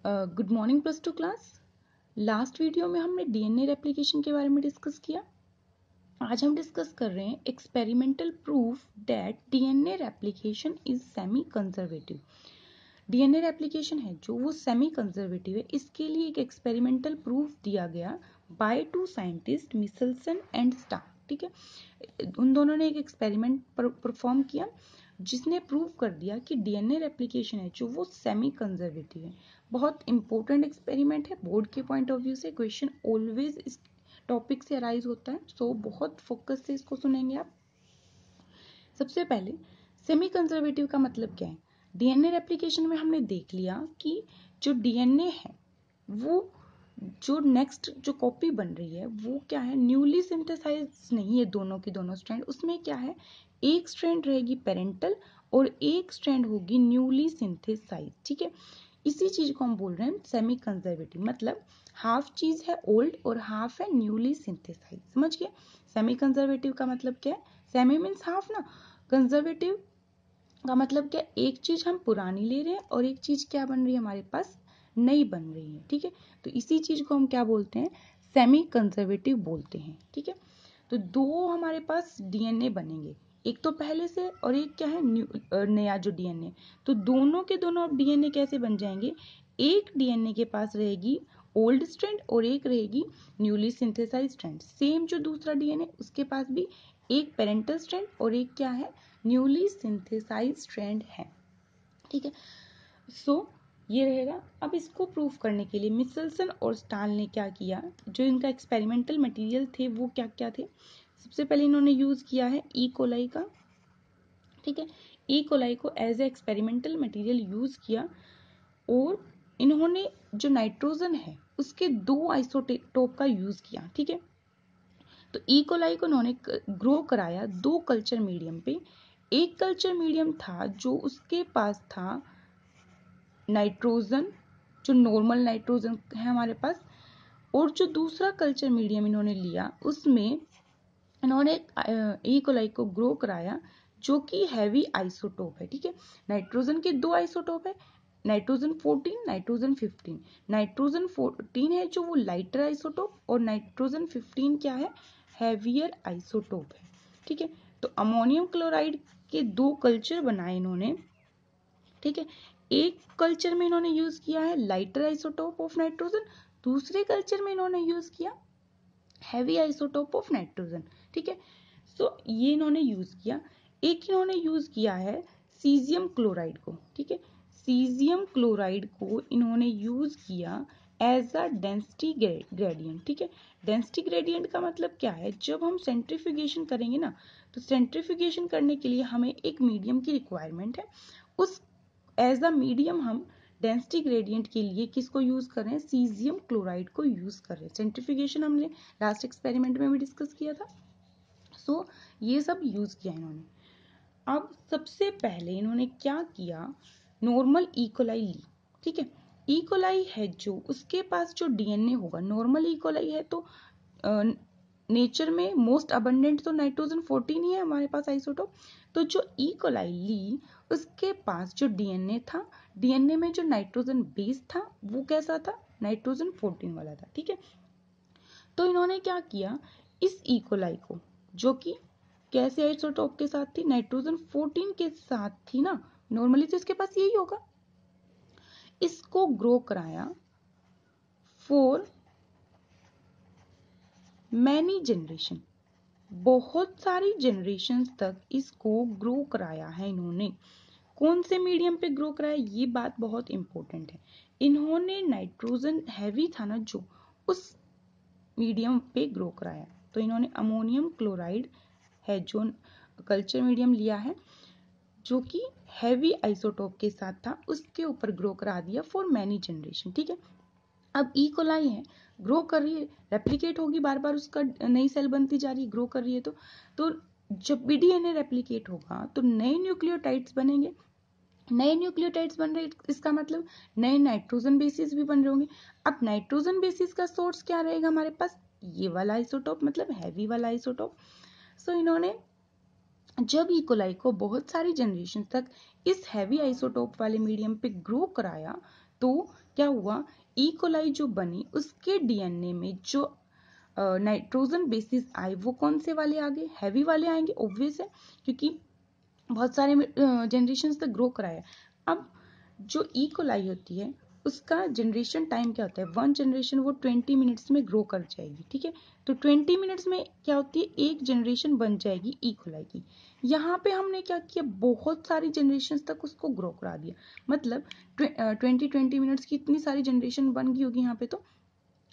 Good morning plus two class. Last video में हमने DNA replication के बारे में डिस्कस किया। आज हम डिस्कस कर रहे हैं experimental proof that DNA replication is semi conservative. DNA replication है जो वो सेमी कंजर्वेटिव है, इसके लिए एक एक्सपेरिमेंटल प्रूफ दिया गया by two scientist Michelson and star. ठीक है, उन दोनों ने एक एक्सपेरिमेंट परफॉर्म किया जिसने प्रूव कर दिया कि डीएनए रेप्लिकेशन है जो वो सेमी कंजर्वेटिव है। बहुत इंपॉर्टेंट एक्सपेरिमेंट है, बोर्ड के पॉइंट ऑफ व्यू से क्वेश्चन ऑलवेज इस टॉपिक से अराइज होता है, सो बहुत फोकस से इसको सुनेंगे आप। सबसे पहले सेमी कंजर्वेटिव का मतलब क्या है। डीएनए रेप्लिकेशन में हमने देख लिया कि जो डीएनए है वो जो नेक्स्ट जो कॉपी बन रही है वो क्या है, न्यूली सिंथेसाइज नहीं है दोनों की दोनों स्ट्रैंड। उसमें क्या है, एक स्ट्रैंड रहेगी पेरेंटल और एक स्ट्रैंड होगी न्यूली सिंथेसाइज। ठीक है, इसी चीज को हम बोल रहे हैं सेमी कंजर्वेटिव, मतलब हाफ चीज है ओल्ड और हाफ है न्यूली सिंथेसाइज। समझ गए। सेमी कंजर्वेटिव का मतलब क्या है, सेमी मीन्स हाफ ना, कंजर्वेटिव का मतलब क्या, एक चीज हम पुरानी ले रहे हैं और एक चीज क्या बन रही है हमारे पास, नई बन रही है। ठीक है, तो इसी चीज को हम क्या बोलते हैं, सेमी कंजर्वेटिव बोलते हैं। ठीक है, तो दो हमारे पास डीएनए बनेंगे, एक तो पहले से और एक क्या है नया जो डीएनए। तो दोनों के दोनों अब डीएनए कैसे बन जाएंगे, एक डीएनए के पास रहेगी ओल्ड स्ट्रैंड और एक रहेगी न्यूली सिंथेसाइज स्ट्रैंड। सेम जो दूसरा डीएनए उसके पास भी एक पेरेंटल स्ट्रैंड और एक क्या है, न्यूली सिंथेसाइज स्ट्रैंड है। ठीक है, सो ये रहेगा। अब इसको प्रूफ करने के लिए मिचेल्सन और स्टाल ने क्या किया, जो इनका एक्सपेरिमेंटल मटेरियल थे वो क्या क्या थे। सबसे पहले इन्होंने यूज किया है ई कोलाई का। ठीक है, ई कोलाई को as a experimental material use किया और इन्होंने जो नाइट्रोजन है उसके दो आइसोटोप का यूज किया। ठीक है, तो ई कोलाई को उन्होंने ग्रो कराया दो कल्चर मीडियम पे। एक कल्चर मीडियम था जो उसके पास था नाइट्रोजन, जो नॉर्मल नाइट्रोजन है हमारे पास, और जो दूसरा कल्चर मीडियम इन्होंने लिया उसमें इन्होंने ई कोलाई को ग्रो कराया जो कि हैवी आइसोटोप है। ठीक है, नाइट्रोजन के दो आइसोटोप है, नाइट्रोजन 14, नाइट्रोजन 15। नाइट्रोजन 14 है जो वो लाइटर आइसोटोप और नाइट्रोजन 15 क्या है, हैवियर आइसोटोप है। ठीक है, तो अमोनियम क्लोराइड के दो कल्चर बनाए इन्होंने। ठीक है, एक कल्चर में इन्होंने यूज किया है लाइटर आइसोटोप ऑफ नाइट्रोजन, दूसरे कल्चर में इन्होंने यूज किया हैवी आइसोटोप ऑफ नाइट्रोजन। ठीक है, सो ये इन्होंने यूज किया। एक इन्होंने यूज किया है सीजियम क्लोराइड को। ठीक है, सीजियम क्लोराइड को इन्होंने यूज किया एज अ डेंसिटी ग्रेडियंट। ठीक है, डेंसिटी ग्रेडियंट का मतलब क्या है, जब हम सेंट्रीफ्यूगेशन करेंगे ना, तो सेंट्रीफ्यूगेशन करने के लिए हमें एक मीडियम की रिक्वायरमेंट है। उस एज अ मीडियम हम डेंसिटी ग्रेडियंट के लिए किसको यूज कर रहे हैं, सीजियम क्लोराइड को यूज कर रहे हैं। सेंट्रीफ्यूगेशन हमने लास्ट एक्सपेरिमेंट में भी डिस्कस किया था। सो ये सब यूज किया इन्होंने। अब सबसे पहले इन्होंने क्या किया, नॉर्मल इकोलाई ली। ठीक है, इकोलाई है जो उसके पास जो डीएनए होगा, नॉर्मल इकोलाई है तो नेचर में मोस्ट अबंडेंट तो नाइट्रोजन 14 ही है हमारे पास आइसोटोप। तो जो ई कोलाई ली उसके पास जो डीएनए था, डीएनए में जो नाइट्रोजन बेस था वो कैसा था, नाइट्रोजन 14 वाला था। ठीक है, तो इन्होंने क्या किया, इस ई कोलाई को जो कि कैसे आइसोटोप के साथ थी, नाइट्रोजन 14 के साथ थी ना, नॉर्मली तो इसके पास यही होगा, इसको ग्रो कराया फॉर मैनी जनरेशन, बहुत सारी जनरेशन तक इसको ग्रो कराया है इन्होंने। कौन से मीडियम पे ग्रो कराया, ये बात बहुत इंपॉर्टेंट है। इन्होंने नाइट्रोजन हैवी था ना जो, उस मीडियम पे ग्रो कराया। तो इन्होंने अमोनियम क्लोराइड है जो कल्चर मीडियम लिया है जो कि हैवी आइसोटोप के साथ था, उसके ऊपर ग्रो करा दिया फॉर मैनी जनरेशन। ठीक है, अब ई कोलाई है, ग्रो कर रही है, रेप्लिकेट होगी बार बार, उसका नई सेल बनती जा रही है, ग्रो कर रही है। तो जब भी डीएनए रेप्लिकेट होगा तो नए न्यूक्लियोटाइड्स बनेंगे। नए न्यूक्लियोटाइड्स बन रहे, इसका मतलब नए नाइट्रोजन बेसिस भी बन रहे होंगे। अब नाइट्रोजन बेसिस का सोर्स क्या रहेगा हमारे पास, ये वाला आइसोटोप, मतलब हैवी वाला आइसोटोप। सो इन्होंने जब ई कोलाई को बहुत सारी जनरेशन तक इस हैवी आइसोटोप वाले मीडियम पे ग्रो कराया तो क्या हुआ, ई कोलाई जो बनी उसके डीएनए में जो नाइट्रोजन बेसिस आए वो कौन से वाले आ गए, हैवी वाले आएंगे, ऑब्वियस है, क्योंकि बहुत सारे जनरेशन तक ग्रो कराया। अब जो ई कोलाई होती है उसका जनरेशन टाइम क्या होता है, 1 जनरेशन वो 20 मिनट्स में ग्रो कर जाएगी, ठीक है। तो 20 मिनट्स में क्या होती है, एक जनरेशन बन जाएगी ई कोलाई की। यहाँ पे हमने क्या किया, बहुत सारी जनरेशन तक उसको ग्रो करा दिया, मतलब 20 मिनट्स की इतनी सारी जनरेशन बन गई होगी यहाँ पे। तो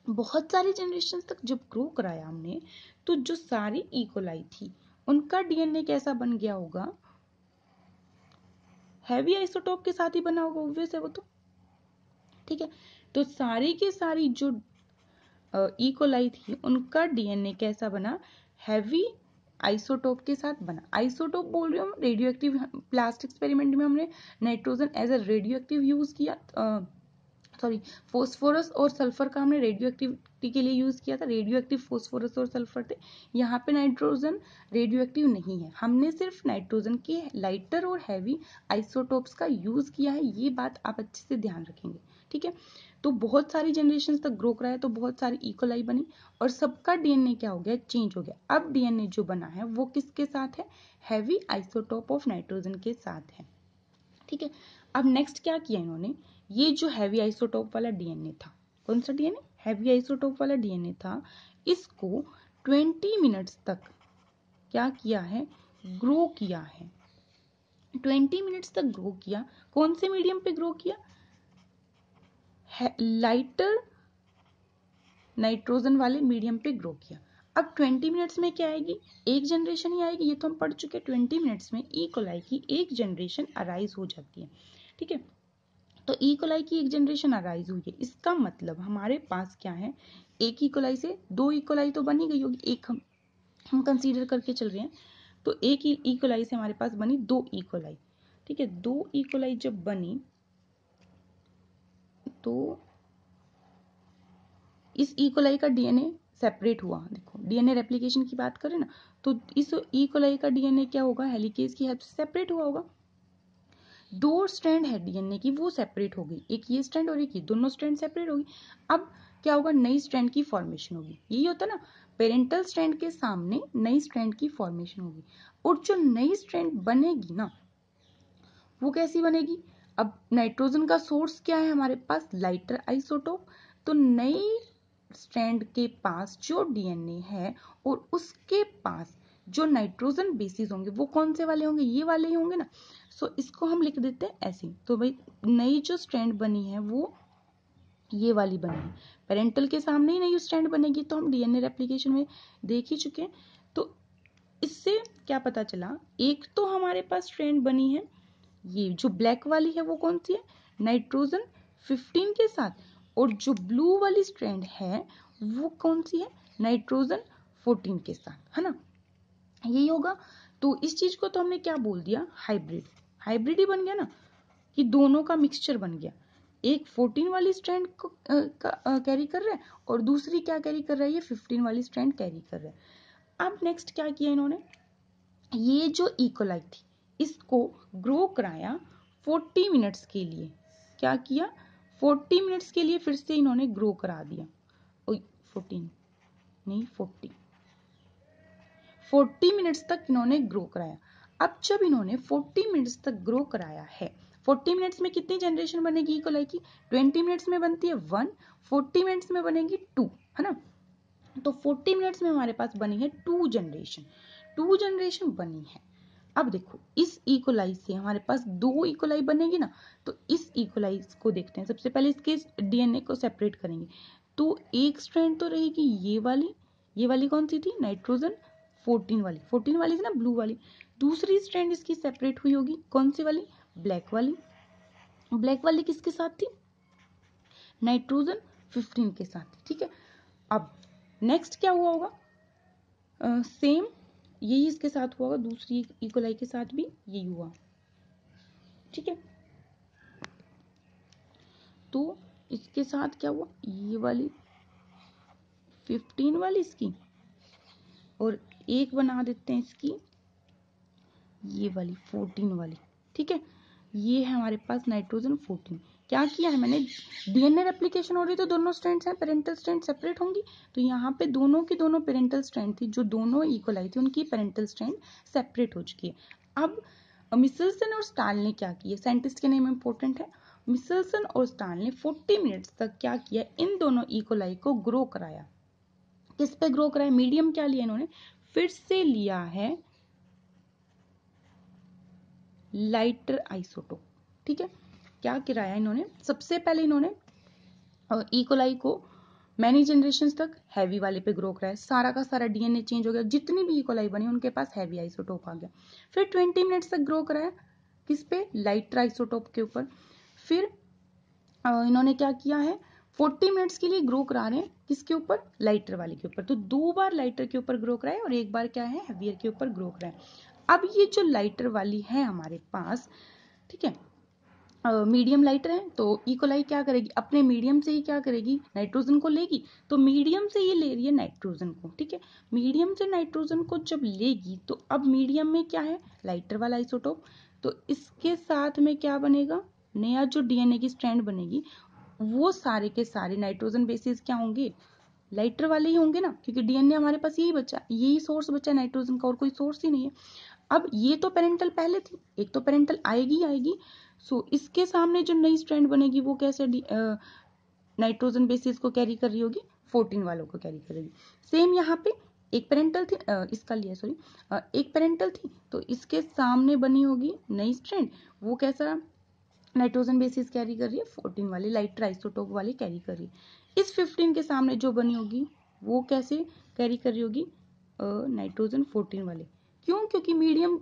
बहुत सारी जनरेशन तक जब ग्रो कराया हमने, तो जो सारी ई कोलाई थी उनका डीएनए कैसा बन गया होगा, हैवी आइसोटोप के साथ ही बना होगा, ऑब्वियस है वो तो, ठीक है। तो सारी की सारी जो ई कोलाई थी उनका डीएनए कैसा बना, हैवी आइसोटोप के साथ बना। आइसोटोप बोल रही हूँ, रेडियो एक्टिव, लास्ट एक्सपेरिमेंट में हमने nitrogen as a radioactive use किया, सॉरी फोस्फोरस और सल्फर का हमने रेडियो एक्टिविटी के लिए यूज किया था, रेडियो एक्टिव फोस्फोरस और सल्फर थे। यहाँ पे नाइट्रोजन रेडियो एक्टिव नहीं है, हमने सिर्फ नाइट्रोजन के लाइटर और हैवी आइसोटोप्स का यूज किया है, ये बात आप अच्छे से ध्यान रखेंगे, ठीक है। तो बहुत सारी जनरेशन तक ग्रो कराया, तो बहुत सारी इकोलाई बनी और सबका डीएनए क्या हो गया, चेंज हो गया। अब डीएनए जो बना है वो किसके साथ है, हैवी आइसोटोप ऑफ नाइट्रोजन के साथ है, ठीक है। अब नेक्स्ट क्या किया इन्होंने, ये जो हैवी आइसोटोप वाला डीएनए था, कौन सा डीएनए, हैवी आइसोटोप वाला डीएनए था, इसको 20 मिनट्स तक क्या किया है, ग्रो किया है। 20 मिनट्स तक ग्रो किया, कौन से मीडियम पे ग्रो किया, लाइटर नाइट्रोजन वाले मीडियम पे ग्रो किया। अब 20 मिनट्स में क्या आएगी, एक जनरेशन ही आएगी, ये तो हम पढ़ चुके। 20 मिनट्स में ई कोलाई की एक जनरेशन अराइज हो जाती है, ठीक है। तो ई कोलाई की एक जनरेशन अराइज हुई है, इसका मतलब हमारे पास क्या है, एक ई कोलाई से 2 ई कोलाई तो बनी गई होगी, एक हम कंसीडर करके चल रहे हैं। तो एक ई कोलाई से हमारे पास बनी 2 ई कोलाई, ठीक है। 2 ई कोलाई जब बनी तो इस ई कोलाई का डीएनए सेपरेट हुआ, देखो डीएनए रेप्लिकेशन की बात करें ना, तो इस ई कोलाई का डीएनए क्या होगा, हेलिकेज की हेल्प से सेपरेट हुआ होगा। 2 स्ट्रैंड है डीएनए की, वो सेपरेट हो गई, एक ये स्ट्रैंड और एक ये, दोनों स्ट्रैंड सेपरेट होगी। अब क्या होगा, नई स्ट्रैंड की फॉर्मेशन होगी, यही होता है ना, पेरेंटल स्ट्रैंड के सामने नई स्ट्रैंड की फॉर्मेशन होगी। और जो नई स्ट्रैंड बनेगी ना, वो कैसी बनेगी, अब नाइट्रोजन का सोर्स क्या है हमारे पास, लाइटर आइसोटोप। तो नई स्ट्रैंड के पास जो डीएनए है और उसके पास जो नाइट्रोजन बेसिस होंगे वो कौन से वाले होंगे, ये वाले ही होंगे ना। सो इसको हम लिख देते हैं ऐसे। तो भाई नई जो स्ट्रैंड बनी है वो ये वाली बनी है, पेरेंटल के सामने ही नई स्ट्रैंड बनेगी, तो हम डीएनए रेप्लिकेशन में देख ही चुके हैं। तो इससे क्या पता चला, एक तो हमारे पास स्ट्रैंड बनी है, ये जो ब्लैक वाली है वो कौन सी है, नाइट्रोजन 15 के साथ, और जो ब्लू वाली स्ट्रैंड है वो कौन सी है, नाइट्रोजन 14 के साथ, है ना, यही होगा। तो इस चीज को तो हमने क्या बोल दिया, हाइब्रिड, हाइब्रिड ही बन गया ना, कि दोनों का मिक्सचर बन गया, एक 14 वाली स्ट्रैंड को कैरी कर रहा है और दूसरी क्या कैरी कर रहा है, ये 15 वाली स्ट्रैंड कैरी कर रहा है। अब नेक्स्ट क्या किया इन्होंने, ये जो इकोलाई थी इसको ग्रो कराया 40 मिनट्स के लिए, क्या किया, 40 मिनट्स के लिए फिर से इन्होंने ग्रो करा दिया, 14 नहीं 40 मिनट्स तक इन्होंने ग्रो कराया। अब जब इन्होंने 40 मिनट्स तक ग्रो कराया है, 40 मिनट्स में कितनी जनरेशन बनेगी इकोलाई की, 20 मिनट्स में बनती है 1, 40 मिनट्स में बनेगी 2, है ना। तो 40 मिनट्स में हमारे पास बनी है 2 जनरेशन, 2 जनरेशन बनी है। अब देखो इस इकोलाई से हमारे पास 2 इकोलाई बनेगी ना, तो इस इकोलाई को देखते हैं। सबसे पहले इसके डीएनए को सेपरेट करेंगे, तो एक स्ट्रैंड तो रहेगी ये वाली कौन सी थी, नाइट्रोजन 14 वाली, 14 वाली थी ना, ब्लू वाली। दूसरी स्ट्रैंड इसकी सेपरेट हुई होगी, कौन सी वाली, ब्लैक वाली। ब्लैक वाली किसके साथ थी, नाइट्रोजन 15 के साथ, ठीक है। अब नेक्स्ट क्या हुआ होगा, सेम यही इसके साथ हुआ होगा, दूसरी इकोलाई के साथ भी यही हुआ, ठीक है। तो इसके साथ क्या हुआ, ये वाली 15 वाली इसकी, और एक बना देते हैं इसकी ये वाली 14 वाली, ठीक है। ये है हमारे पास नाइट्रोजन 14, क्या किया है मैंने, डीएनए रेप्लिकेशन हो रही तो दोनों स्ट्रैंड्स हैं, पेरेंटल स्ट्रैंड सेपरेट होंगी, तो यहाँ पे दोनों की दोनों पेरेंटल स्ट्रैंड थी, जो दोनों इकोलाई थी उनकी पेरेंटल स्ट्रैंड सेपरेट हो चुकी है। अब मिचेल्सन और स्टाल ने क्या किया, साइंटिस्ट के नेम इंपॉर्टेंट है, मिचेल्सन और स्टाल ने 40 मिनट्स तक क्या किया, इन दोनों इकोलाई को ग्रो कराया। किस पे ग्रो कराया, मीडियम क्या लिया इन्होंने, फिर से लिया है लाइटर आइसोटोप। ठीक है, क्या कराया इन्होंने, सबसे पहले इन्होंने इकोलाई को मैनी जनरेशंस तक हैवी वाले पे ग्रो कराया, सारा का सारा डीएनए चेंज हो गया, जितनी भी इकोलाई बनी उनके पास हैवी आइसोटोप आ गया। फिर 20 मिनट्स तक ग्रो कराया किस पे, लाइटर आइसोटोप के ऊपर। फिर इन्होंने क्या किया है, 40 मिनट्स के लिए ग्रो करा रहे हैं किसके ऊपर, लाइटर वाले के ऊपर, तो 2 बार लाइटर के ऊपर ग्रो कराए और 1 बार क्या है, हैवियर के ऊपर ग्रो कराए। अब ये जो लाइटर वाली है हमारे पास, ठीक है, मीडियम लाइटर है, तो इकोलाई क्या करेगी, अपने मीडियम से ही क्या करेगी, नाइट्रोजन को लेगी, तो मीडियम से ये ले रही है नाइट्रोजन को। ठीक है, मीडियम से नाइट्रोजन को जब लेगी तो अब मीडियम में क्या है, लाइटर वाला आइसोटोप, तो इसके साथ में क्या बनेगा, नया जो डीएनए की स्ट्रैंड बनेगी, वो सारे के सारे नाइट्रोजन बेसिस क्या होंगे, लाइटर वाले ही होंगे ना, क्योंकि डीएनए हमारे पास यही बचा, यही सोर्स बचा नाइट्रोजन का, और कोई सोर्स ही नहीं है। अब ये तो पेरेंटल पहले थी, एक तो पेरेंटल आएगी आएगी, सो इसके सामने जो नई स्ट्रैंड बनेगी वो कैसे नाइट्रोजन बेसिस को कैरी कर रही होगी, 14 वालों को कैरी करेगी। सेम यहाँ पे एक पेरेंटल थी, इसका लिया सॉरी, एक पेरेंटल थी, तो इसके सामने बनी होगी नई स्ट्रैंड, वो कैसा नाइट्रोजन बेसिस कैरी कर रही है, 14 वाले लाइटर आइसोटोप वाले कैरी कर रही है। इस 15 के सामने जो बनी होगी वो कैसे कैरी कर रही होगी, नाइट्रोजन 14 वाले। क्यों, क्योंकि मीडियम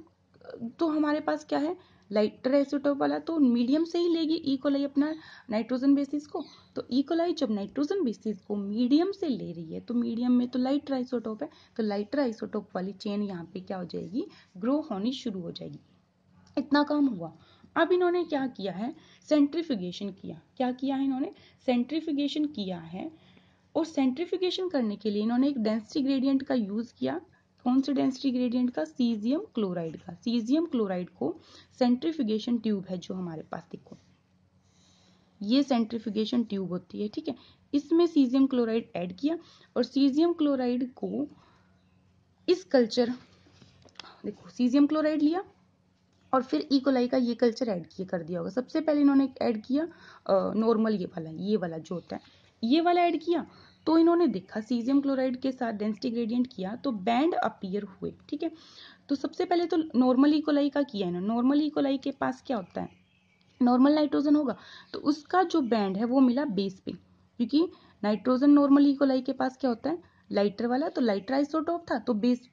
तो हमारे पास क्या है, लाइटर आइसोटोप वाला, तो मीडियम से ही लेगी इकोलाई अपना नाइट्रोजन बेसिस को, तो इकोलाई जब नाइट्रोजन बेसिस को मीडियम से ले रही है, तो मीडियम में तो लाइटर आइसोटोप है, तो लाइटर आइसोटोप वाली चेन यहाँ पे क्या हो जाएगी, ग्रो होनी शुरू हो जाएगी। इतना काम हुआ। अब इन्होंने क्या किया है, सेंट्रीफ्यूगेशन किया। क्या किया है इन्होंने, सेंट्रीफ्यूगेशन किया है, और सेंट्रीफ्यूगेशन करने के लिए इन्होंने एक डेंसिटी ग्रेडियंट का यूज किया। कौन से डेंसिटी ग्रेडियंट का, सीजियम क्लोराइड का। सीजियम क्लोराइड को सेंट्रीफ्यूगेशन ट्यूब है जो हमारे पास, देखो ये सेंट्रीफ्यूगेशन ट्यूब होती है, ठीक है, इसमें सीजियम क्लोराइड ऐड किया, और सीजियम क्लोराइड को इस कल्चर, देखो सीजियम क्लोराइड लिया और फिर इकोलाई का ये कल्चर ऐड किया कर दिया होगा। सबसे पहले इन्होंने ऐड किया नॉर्मल ये वाला जो होता है, ये वाला ऐड किया, तो इन्होंने देखा सीजियम क्लोराइड के साथ डेंसिटी ग्रेडियंट किया तो बैंड अपीयर हुए। ठीक है, तो सबसे पहले तो नॉर्मल इकोलाई का किया है ना, नॉर्मल इकोलाई के पास क्या होता है, नॉर्मल नाइट्रोजन होगा, तो उसका जो बैंड है वो मिला बेस पे, क्योंकि नाइट्रोजन नॉर्मल इकोलाई के पास क्या होता है, लाइटर वाला, तो लाइटर आइसोटोप था, तो बेस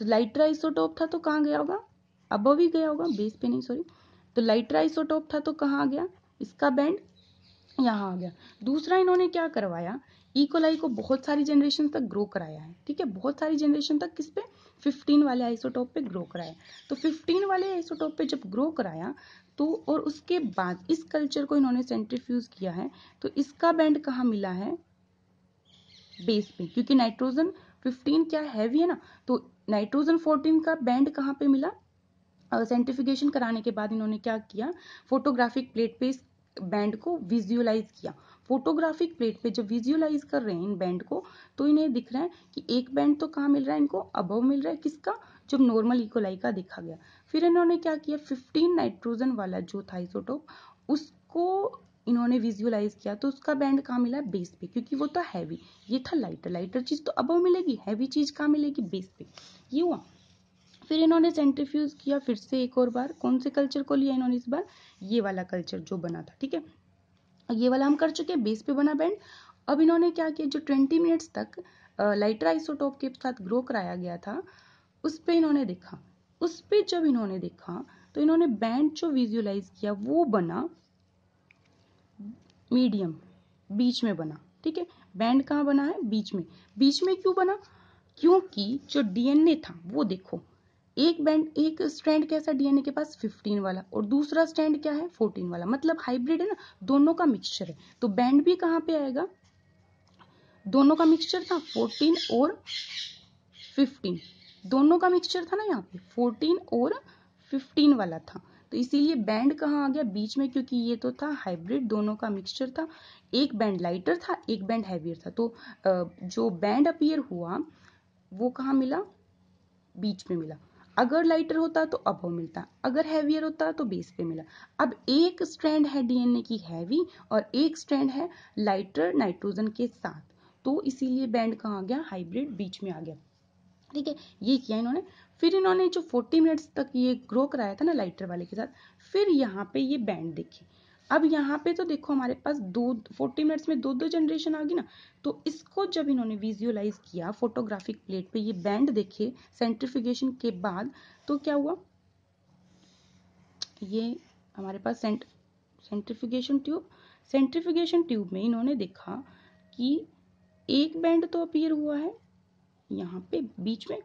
लाइटर आइसोटोप था तो कहाँ गया होगा, अबव ही गया होगा, बेस पे नहीं सॉरी, तो लाइटर आइसोटोप था तो कहाँ आ गया, इसका बैंड यहाँ आ गया। दूसरा इन्होंने क्या करवाया, इकोलाई को बहुत सारी जनरेशन तक ग्रो कराया है। ठीक है, बहुत सारी जनरेशन तक किस पे, 15 वाले आइसोटोप पे ग्रो कराया। तो 15 वाले आइसोटोप पे जब ग्रो कराया तो, और उसके बाद इस कल्चर को इन्होंने सेंट्रीफ्यूज किया है, तो इसका बैंड कहाँ मिला है, बेस पे, क्योंकि नाइट्रोजन 15 क्या हैवी है ना, तो नाइट्रोजन 14 का बैंड कहाँ पे मिला, सेंट्रीफिकेशन कराने के बाद इन्होंने क्या किया, फोटोग्राफिक प्लेट पे इस बैंड को विजुअलाइज किया। फोटोग्राफिक प्लेट पे जब विजुअलाइज कर रहे हैं इन बैंड को, तो इन्हें दिख रहा है कि एक बैंड तो कहाँ मिल रहा है इनको, अबव मिल रहा है, किसका, जब नॉर्मल इकोलाई का देखा गया। फिर इन्होंने क्या किया, 15 नाइट्रोजन वाला जो था आइसोटोप, उसको इन्होंने विजुअलाइज किया, तो उसका बैंड कहाँ मिला, बेस पे, क्योंकि वो तो हैवी, ये था लाइटर, लाइटर चीज तो अबव मिलेगी, हैवी चीज कहाँ मिलेगी, बेस पे, ये हुआ। फिर इन्होंने सेंट्रीफ्यूज किया फिर से एक और बार, कौन से कल्चर को लिया इन्होंने इस बार, ये वाला कल्चर जो बना था। ठीक है, ये वाला हम कर चुके हैं, बेस पे बना बैंड। अब इन्होंने क्या किया, जो 20 मिनट्स तक लाइटर आइसोटोप के साथ ग्रो कराया गया था, उस पे इन्होंने देखा, उस पे जब इन्होंने देखा तो इन्होंने बैंड जो विजुअलाइज किया वो बना मीडियम, बीच में बना। ठीक है, बैंड कहाँ बना है, बीच में। बीच में क्यों बना, क्योंकि जो डीएनए था वो देखो, एक बैंड, एक स्ट्रैंड कैसा डीएनए के पास, 15 वाला, और दूसरा स्ट्रैंड क्या है, 14 वाला, मतलब हाइब्रिड है ना, दोनों का मिक्सचर है, तो बैंड भी कहाँ पे आएगा, दोनों का मिक्सचर था, 14 और 15, दोनों का मिक्सचर था ना यहाँ पे, 14 और 15 वाला था, तो तो इसीलिए बैंड कहाँ आ गया बीच में, क्योंकि ये तो था हाइब्रिड, दोनों का मिक्सचर था। एक बैंड लाइटर था, एक बैंड हैवियर था, तो जो बैंड अपीयर हुआ वो कहाँ मिला, बीच में मिला। अगर लाइटर होता तो अबव मिलता, अगर हैवियर होता तो बेस पे मिला। अब एक स्ट्रैंड है डीएनए की हैवी और एक स्ट्रैंड है लाइटर नाइट्रोजन के साथ, तो इसीलिए बैंड कहाँ आ गया, हाइब्रिड बीच में आ गया। ठीक है, ये किया इन्होंने। फिर इन्होंने जो 40 मिनट्स तक ये ग्रो कराया था ना लाइटर वाले के साथ, फिर यहाँ पे ये बैंड देखे। अब यहाँ पे तो देखो हमारे पास 40 मिनट्स में दो जनरेशन आ गई ना, तो इसको जब इन्होंने विजुअलाइज किया फोटोग्राफिक प्लेट पे, ये बैंड देखे सेंट्रीफ्यूगेशन के बाद, तो क्या हुआ, ये हमारे पास सेंट्रीफ्यूगेशन ट्यूब में इन्होंने देखा कि एक बैंड तो अपीयर हुआ है यहाँ पे बीच में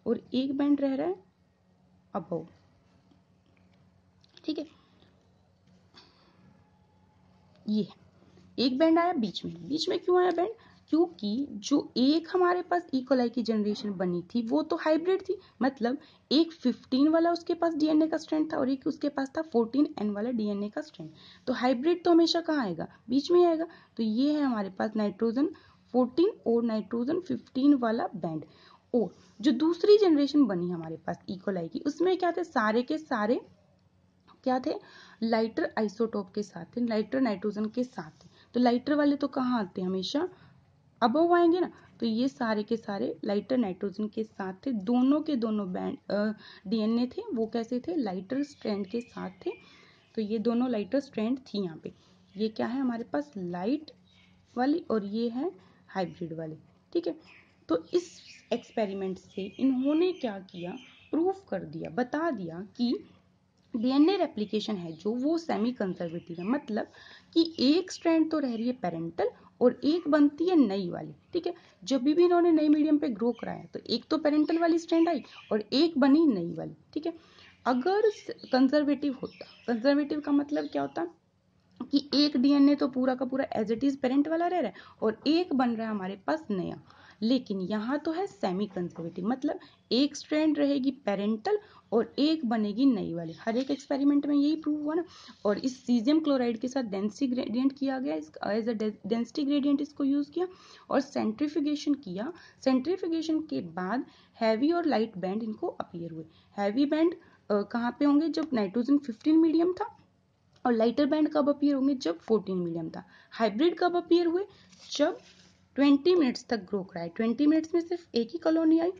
और एक बैंड रह रहा है अबव। ठीक है, ये एक बैंड आया बीच में क्यों आया बैंड, क्योंकि जो एक हमारे पास इकोलाई की जनरेशन बनी थी वो तो हाइब्रिड थी, मतलब एक 15 वाला उसके पास डीएनए का स्ट्रैंड था और एक उसके पास था 14N वाला डीएनए का स्ट्रैंड। तो हाइब्रिड तो हमेशा कहाँ आएगा, बीच में आएगा। तो ये है हमारे पास नाइट्रोजन 14 और नाइट्रोजन 15 वाला बैंड। और जो दूसरी जनरेशन बनी हमारे पास इकोलाई की, उसमें क्या थे, सारे के सारे क्या थे, लाइटर आइसोटोप के साथ थे, लाइटर नाइट्रोजन के साथ थे। तो लाइटर वाले तो कहाँ आते हैं, हमेशा अबव आएंगे ना। तो ये सारे के सारे लाइटर नाइट्रोजन के साथ थे, दोनों के दोनों बैंड डीएनए थे वो कैसे थे, लाइटर स्ट्रैंड के साथ थे। तो ये दोनों लाइटर स्ट्रैंड थी यहाँ पे। ये क्या है हमारे पास, लाइट वाली, और ये है हाइब्रिड वाली। ठीक है, तो इस एक्सपेरिमेंट से इन्होंने क्या किया, प्रूफ कर दिया, बता दिया कि डीएनए रेप्लिकेशन है जो वो सेमी कंजर्वेटिव है, मतलब कि एक स्ट्रैंड तो रह रही है पेरेंटल और एक बनती है नई वाली। ठीक है, जब भी इन्होंने नई मीडियम पे ग्रो कराया तो एक तो पेरेंटल वाली स्ट्रैंड आई और एक बनी नई वाली। ठीक है, अगर कंजर्वेटिव होता, कंजर्वेटिव का मतलब क्या होता कि एक डीएनए तो पूरा का पूरा एज इट इज पेरेंट वाला रह रहा है और एक बन रहा है हमारे पास नया, लेकिन यहाँ तो है सेमी कंजर्वेटिव, मतलब एक स्ट्रैंड रहेगी पेरेंटल और एक बनेगी नई वाली। हर एक एक्सपेरिमेंट में यही प्रूव हुआ ना। और इस सीजियम क्लोराइड के साथ डेंसिटी ग्रेडियंट किया गया, एज अ डेंसिटी ग्रेडियंट इसको यूज किया और सेंट्रीफ्यूगेशन किया। सेंट्रीफ्यूगेशन के बाद हैवी और लाइट बैंड इनको अपीयर हुए। हैवी बैंड कहाँ पे होंगे, जब नाइट्रोजन 15 मीडियम था, और लाइटर बैंड कब अपीयर होंगे, जब 14 मीडियम था। हाइब्रिड कब अपीयर हुए, जब 20 मिनट्स तक ग्रो कराए। 20 मिनट्स में सिर्फ एक ही कॉलोनी आई,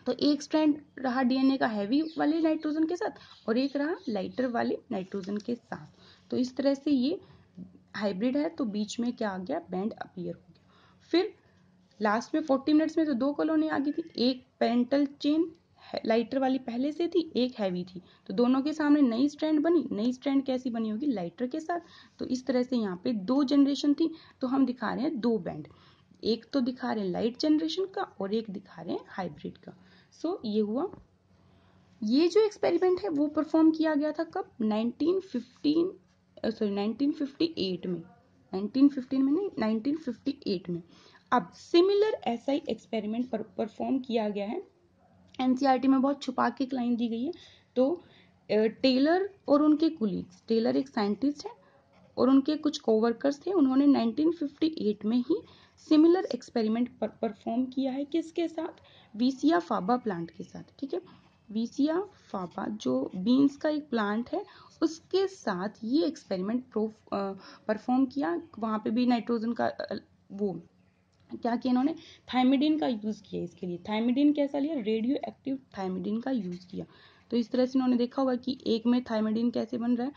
तो एक स्ट्रैंड रहा डीएनए का हैवी वाले नाइट्रोजन के साथ और एक रहा लाइटर वाले नाइट्रोजन के साथ। तो इस तरह से ये हाइब्रिड है, तो बीच में क्या आ गया, बैंड अपीयर हो गया। फिर लास्ट में 40 मिनट्स में तो दो कॉलोनी आ गई थी, एक पेरेंटल चेन लाइटर वाली पहले से थी, एक हैवी थी, तो दोनों के सामने नई स्ट्रैंड बनी। नई स्ट्रैंड कैसी बनी होगी, लाइटर के साथ। तो इस तरह से यहाँ पे दो जनरेशन थी, तो हम दिखा रहे हैं दो बैंड, एक तो दिखा रहे हैं लाइट जनरेशन का और एक दिखा रहे हैं हाइब्रिड का। सो ये हुआ। ये जो एक्सपेरिमेंट है वो परफॉर्म किया गया था कब, 1958 में। 1915 में नहीं, 1958 में। अब सिमिलर ऐसा ही एक्सपेरिमेंट परफॉर्म किया गया है, एनसीईआरटी में बहुत छुपा के एक लाइन दी गई है। तो टेलर और उनके कुलीग्स, टेलर एक साइंटिस्ट है और उनके कुछ कोवर्कर्स थे, उन्होंने 1958 में ही सिमिलर एक्सपेरिमेंट परफॉर्म किया है। किसके साथ, वीसिया फाबा प्लांट के साथ। ठीक है, वीसिया फाबा जो बीन्स का एक प्लांट है उसके साथ ये एक्सपेरिमेंट परफॉर्म किया। वहां पे भी नाइट्रोजन का वो क्या किया इन्होंने, थायमिडिन का यूज किया इसके लिए। थायमिडिन कैसा लिया, रेडियो एक्टिव थायमिडिन का यूज किया। तो इस तरह से इन्होंने देखा होगा कि एक में थायमिडिन कैसे बन रहा है,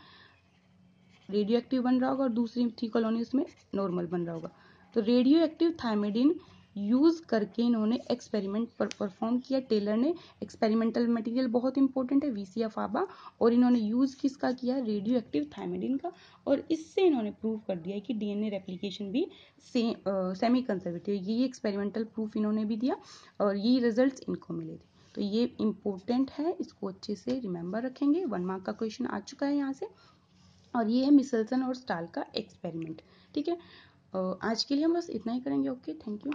रेडियो एक्टिव बन रहा होगा, और दूसरी थी कॉलोनी उसमें नॉर्मल बन रहा होगा। तो रेडियो एक्टिव थायमिडिन यूज करके इन्होंने एक्सपेरिमेंट परफॉर्म किया। टेलर ने, एक्सपेरिमेंटल मटेरियल बहुत इंपॉर्टेंट है वीसिया फाबा, और इन्होंने यूज किसका किया, रेडियो एक्टिव थायमिडिन का। और इससे इन्होंने प्रूव कर दिया कि डीएनए रेप्लिकेशन भी सेमी कंजर्वेटिव। ये एक्सपेरिमेंटल प्रूफ इन्होंने भी दिया और ये रिजल्ट्स इनको मिले थे। तो ये इंपॉर्टेंट है, इसको अच्छे से रिमेंबर रखेंगे। 1 मार्क का क्वेश्चन आ चुका है यहाँ से। और ये है मिचेल्सन और स्टाल का एक्सपेरिमेंट। ठीक है, आज के लिए हम बस इतना ही करेंगे। Okay, thank you.